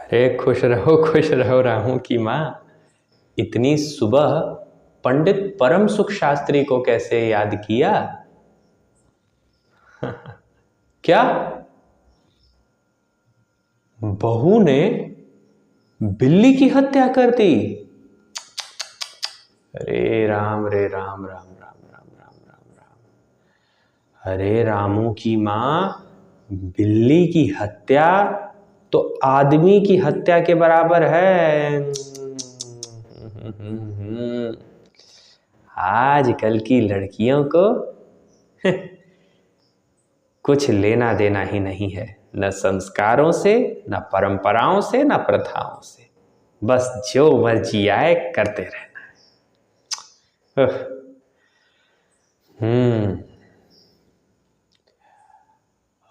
अरे खुश रहो रामू की माँ। इतनी सुबह पंडित परम सुख शास्त्री को कैसे याद किया? क्या बहू ने बिल्ली की हत्या कर दी? अरे राम रे राम राम राम राम राम राम राम। अरे रामू की माँ, बिल्ली की हत्या तो आदमी की हत्या के बराबर है। आजकल की लड़कियों को कुछ लेना देना ही नहीं है, न संस्कारों से, न परंपराओं से, न प्रथाओं से। बस जो मर्जी आए करते रहना है।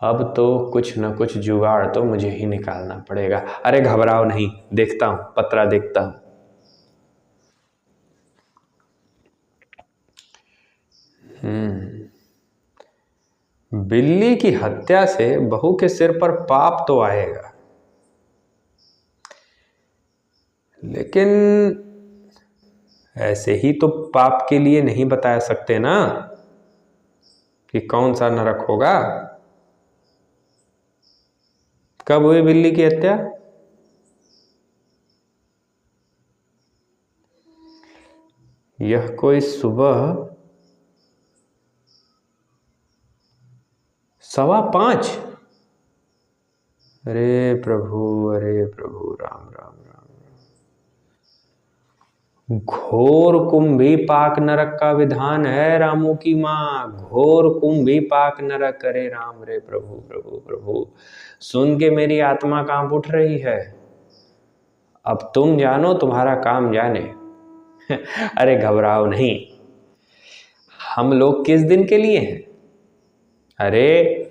अब तो कुछ न कुछ जुगाड़ तो मुझे ही निकालना पड़ेगा। अरे घबराओ नहीं, देखता हूं, पत्रा देखता हूं। बिल्ली की हत्या से बहू के सिर पर पाप तो आएगा, लेकिन ऐसे ही तो पाप के लिए नहीं बता सकते ना कि कौन सा नरक होगा। कब हुई बिल्ली की हत्या? यह कोई सुबह 5:15। अरे प्रभु राम राम राम। घोर कुंभी पाक नरक का विधान है रामू की माँ, घोर कुंभी पाक नरक। करे राम रे प्रभु प्रभु प्रभु। सुन के मेरी आत्मा कांप उठ रही है। अब तुम जानो, तुम्हारा काम जाने। अरे घबराओ नहीं, हम लोग किस दिन के लिए हैं? अरे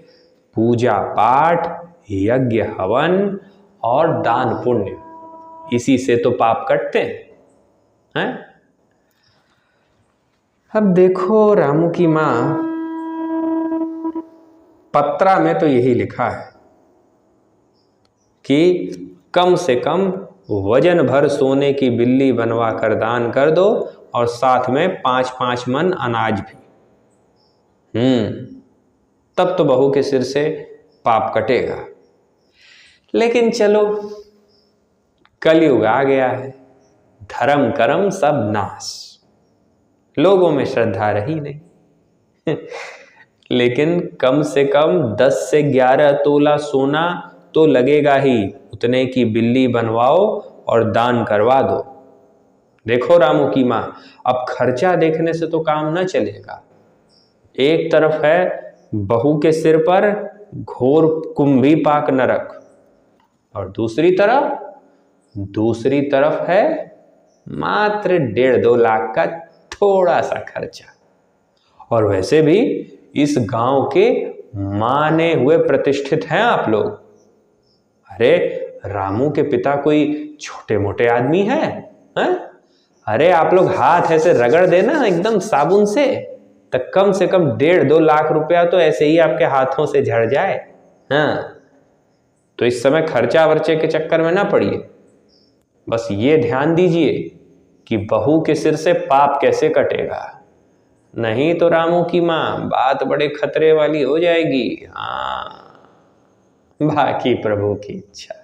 पूजा पाठ, यज्ञ हवन और दान पुण्य, इसी से तो पाप कटते हैं। अब देखो रामू की माँ, पत्रा में तो यही लिखा है कि कम से कम वजन भर सोने की बिल्ली बनवा कर दान कर दो, और साथ में 5-5 मन अनाज भी। तब तो बहू के सिर से पाप कटेगा। लेकिन चलो, कलयुग आ गया है, धर्म कर्म सब नाश, लोगों में श्रद्धा रही नहीं। लेकिन कम से कम 10 से 11 तोला सोना तो लगेगा ही। उतने की बिल्ली बनवाओ और दान करवा दो। देखो रामू की माँ, अब खर्चा देखने से तो काम न चलेगा। एक तरफ है बहू के सिर पर घोर कुंभी पाक नरक, और दूसरी तरफ है मात्र 1.5-2 लाख का थोड़ा सा खर्चा। और वैसे भी इस गांव के माने हुए प्रतिष्ठित हैं आप लोग। अरे रामू के पिता कोई छोटे मोटे आदमी हैं? अरे आप लोग हाथ ऐसे रगड़ देना एकदम साबुन से, तो कम से कम 1.5-2 लाख रुपया तो ऐसे ही आपके हाथों से झड़ जाए। तो इस समय खर्चा वर्चे के चक्कर में ना पड़िए। बस ये ध्यान दीजिए कि बहू के सिर से पाप कैसे कटेगा, नहीं तो रामू की माँ बात बड़े खतरे वाली हो जाएगी। बाकी प्रभु की इच्छा।